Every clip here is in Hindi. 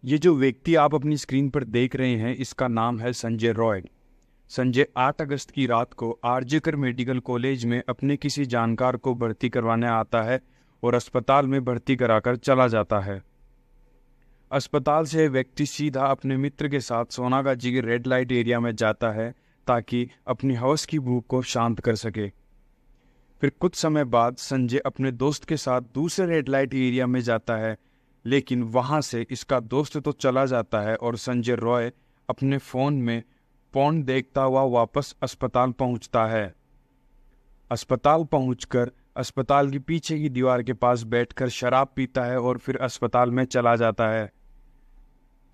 ये जो व्यक्ति आप अपनी स्क्रीन पर देख रहे हैं, इसका नाम है संजय रॉय। संजय 8 अगस्त की रात को आरजेकर मेडिकल कॉलेज में अपने किसी जानकार को भर्ती करवाने आता है और अस्पताल में भर्ती कराकर चला जाता है। अस्पताल से व्यक्ति सीधा अपने मित्र के साथ सोनागाजी के रेड लाइट एरिया में जाता है ताकि अपनी हवस की भूख को शांत कर सके। फिर कुछ समय बाद संजय अपने दोस्त के साथ दूसरे रेड लाइट एरिया में जाता है, लेकिन वहां से इसका दोस्त तो चला जाता है और संजय रॉय अपने फोन में पॉर्न देखता हुआ वापस अस्पताल पहुंचता है। अस्पताल पहुंचकर अस्पताल की पीछे की दीवार के पास बैठकर शराब पीता है और फिर अस्पताल में चला जाता है।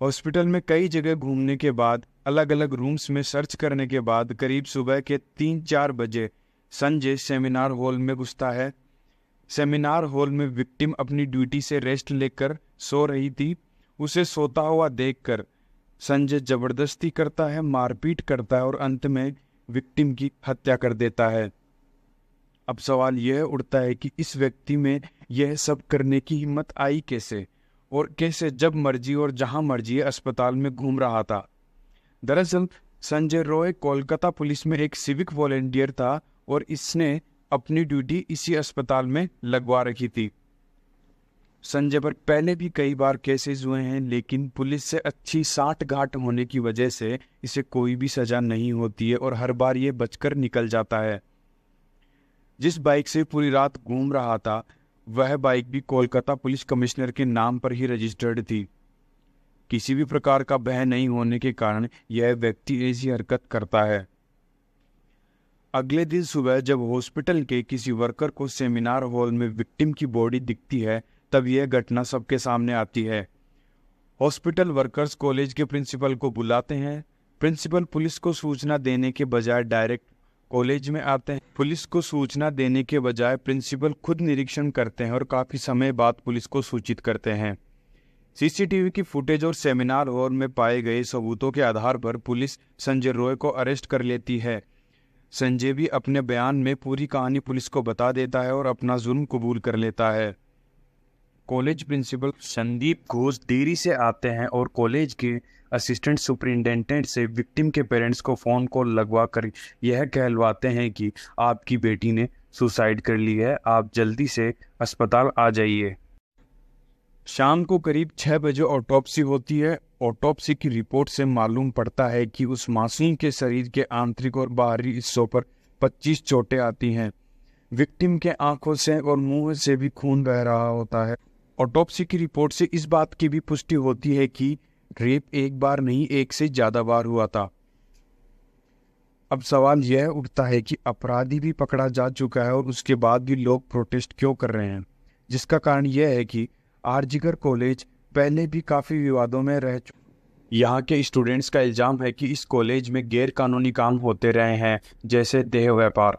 हॉस्पिटल में कई जगह घूमने के बाद, अलग अलग रूम्स में सर्च करने के बाद करीब सुबह के 3-4 बजे संजय सेमिनार हॉल में घुसता है। सेमिनार हॉल में विक्टिम अपनी ड्यूटी से रेस्ट लेकर सो रही थी। उसे सोता हुआ देखकर संजय जबरदस्ती करता है, मारपीट करता है और अंत में विक्टिम की हत्या कर देता है। अब सवाल यह उठता है कि इस व्यक्ति में यह सब करने की हिम्मत आई कैसे, और कैसे जब मर्जी और जहां मर्जी अस्पताल में घूम रहा था। दरअसल संजय रॉय कोलकाता पुलिस में एक सिविक वॉलेंटियर था और इसने अपनी ड्यूटी इसी अस्पताल में लगवा रखी थी। संजय पर पहले भी कई बार केसेस हुए हैं, लेकिन पुलिस से अच्छी साठ-गांठ होने की वजह से इसे कोई भी सजा नहीं होती है और हर बार ये बचकर निकल जाता है। जिस बाइक से पूरी रात घूम रहा था, वह बाइक भी कोलकाता पुलिस कमिश्नर के नाम पर ही रजिस्टर्ड थी। किसी भी प्रकार का भय नहीं होने के कारण यह व्यक्ति ऐसी हरकत करता है। अगले दिन सुबह जब हॉस्पिटल के किसी वर्कर को सेमिनार हॉल में विक्टिम की बॉडी दिखती है, तब यह घटना सबके सामने आती है। हॉस्पिटल वर्कर्स कॉलेज के प्रिंसिपल को बुलाते हैं। प्रिंसिपल पुलिस को सूचना देने के बजाय डायरेक्ट कॉलेज में आते हैं। पुलिस को सूचना देने के बजाय प्रिंसिपल खुद निरीक्षण करते हैं और काफ़ी समय बाद पुलिस को सूचित करते हैं। सीसीटीवी की फुटेज और सेमिनार हॉल में पाए गए सबूतों के आधार पर पुलिस संजय रॉय को अरेस्ट कर लेती है। संजय भी अपने बयान में पूरी कहानी पुलिस को बता देता है और अपना जुर्म कबूल कर लेता है। कॉलेज प्रिंसिपल संदीप घोष देरी से आते हैं और कॉलेज के असिस्टेंट सुपरिटेंडेंट से विक्टिम के पेरेंट्स को फ़ोन कॉल लगवा कर यह कहलवाते हैं कि आपकी बेटी ने सुसाइड कर ली है, आप जल्दी से अस्पताल आ जाइए। शाम को करीब 6 बजे ऑटोप्सी होती है। ऑटोप्सी की रिपोर्ट से मालूम पड़ता है कि उस मासूम के शरीर के आंतरिक और बाहरी हिस्सों पर 25 चोटें आती हैं। विक्टिम के आंखों से और मुंह से भी खून बह रहा होता है। ऑटोप्सी की रिपोर्ट से इस बात की भी पुष्टि होती है कि रेप एक बार नहीं, एक से ज़्यादा बार हुआ था। अब सवाल यह उठता है कि अपराधी भी पकड़ा जा चुका है और उसके बाद भी लोग प्रोटेस्ट क्यों कर रहे हैं, जिसका कारण यह है कि आरजीकर कॉलेज पहले भी काफ़ी विवादों में रह चुका। यहाँ के स्टूडेंट्स का इल्ज़ाम है कि इस कॉलेज में गैर कानूनी काम होते रहे हैं, जैसे देह व्यापार।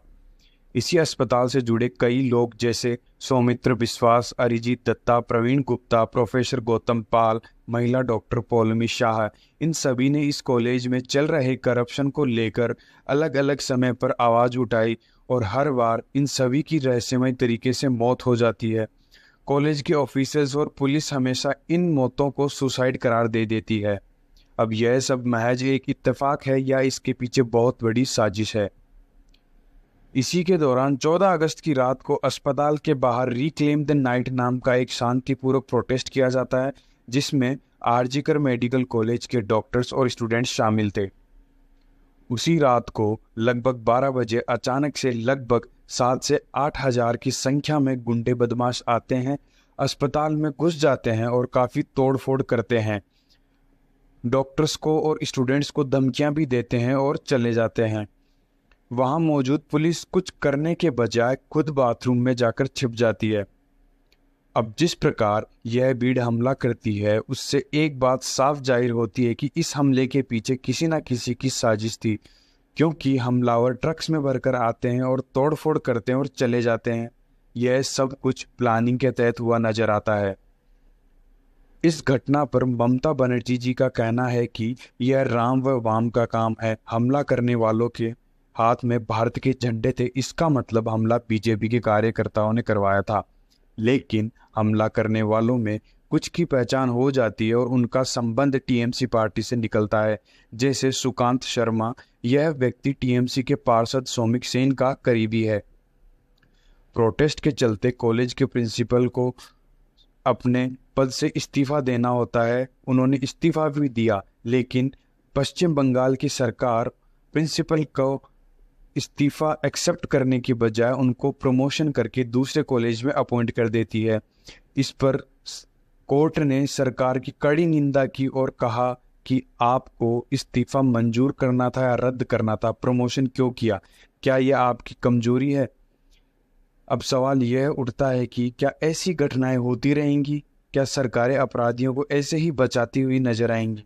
इसी अस्पताल से जुड़े कई लोग जैसे सौमित्र विश्वास, अरिजीत दत्ता, प्रवीण गुप्ता, प्रोफेसर गौतम पाल, महिला डॉक्टर पौलमी शाह, इन सभी ने इस कॉलेज में चल रहे करप्शन को लेकर अलग अलग समय पर आवाज़ उठाई और हर बार इन सभी की रहस्यमय तरीके से मौत हो जाती है। कॉलेज के ऑफिसर्स और पुलिस हमेशा इन मौतों को सुसाइड करार दे देती है। अब यह सब महज एक इत्तेफाक है या इसके पीछे बहुत बड़ी साजिश है? इसी के दौरान 14 अगस्त की रात को अस्पताल के बाहर रिक्लेम द नाइट नाम का एक शांतिपूर्वक प्रोटेस्ट किया जाता है, जिसमें आरजीकर मेडिकल कॉलेज के डॉक्टर्स और स्टूडेंट्स शामिल थे। उसी रात को लगभग 12 बजे अचानक से लगभग 7 से 8 हज़ार की संख्या में गुंडे बदमाश आते हैं, अस्पताल में घुस जाते हैं और काफ़ी तोड़फोड़ करते हैं। डॉक्टर्स को और स्टूडेंट्स को धमकियां भी देते हैं और चले जाते हैं। वहां मौजूद पुलिस कुछ करने के बजाय खुद बाथरूम में जाकर छिप जाती है। अब जिस प्रकार यह भीड़ हमला करती है, उससे एक बात साफ जाहिर होती है कि इस हमले के पीछे किसी न किसी की साजिश थी, क्योंकि हमलावर ट्रक्स में भरकर आते हैं और तोड़फोड़ करते हैं और चले जाते हैं। यह सब कुछ प्लानिंग के तहत हुआ नजर आता है। इस घटना पर ममता बनर्जी जी का कहना है कि यह राम व वाम का काम है। हमला करने वालों के हाथ में भारत के झंडे थे, इसका मतलब हमला बीजेपी के कार्यकर्ताओं ने करवाया था। लेकिन हमला करने वालों में कुछ की पहचान हो जाती है और उनका संबंध टीएमसी पार्टी से निकलता है। जैसे सुकांत शर्मा, यह व्यक्ति टीएमसी के पार्षद सौमिक सेन का करीबी है। प्रोटेस्ट के चलते कॉलेज के प्रिंसिपल को अपने पद से इस्तीफा देना होता है। उन्होंने इस्तीफा भी दिया, लेकिन पश्चिम बंगाल की सरकार प्रिंसिपल को इस्तीफा एक्सेप्ट करने की बजाय उनको प्रमोशन करके दूसरे कॉलेज में अपॉइंट कर देती है। इस पर कोर्ट ने सरकार की कड़ी निंदा की और कहा कि आपको इस्तीफा मंजूर करना था या रद्द करना था, प्रमोशन क्यों किया, क्या यह आपकी कमजोरी है? अब सवाल यह उठता है कि क्या ऐसी घटनाएं होती रहेंगी? क्या सरकारें अपराधियों को ऐसे ही बचाती हुई नजर आएंगी?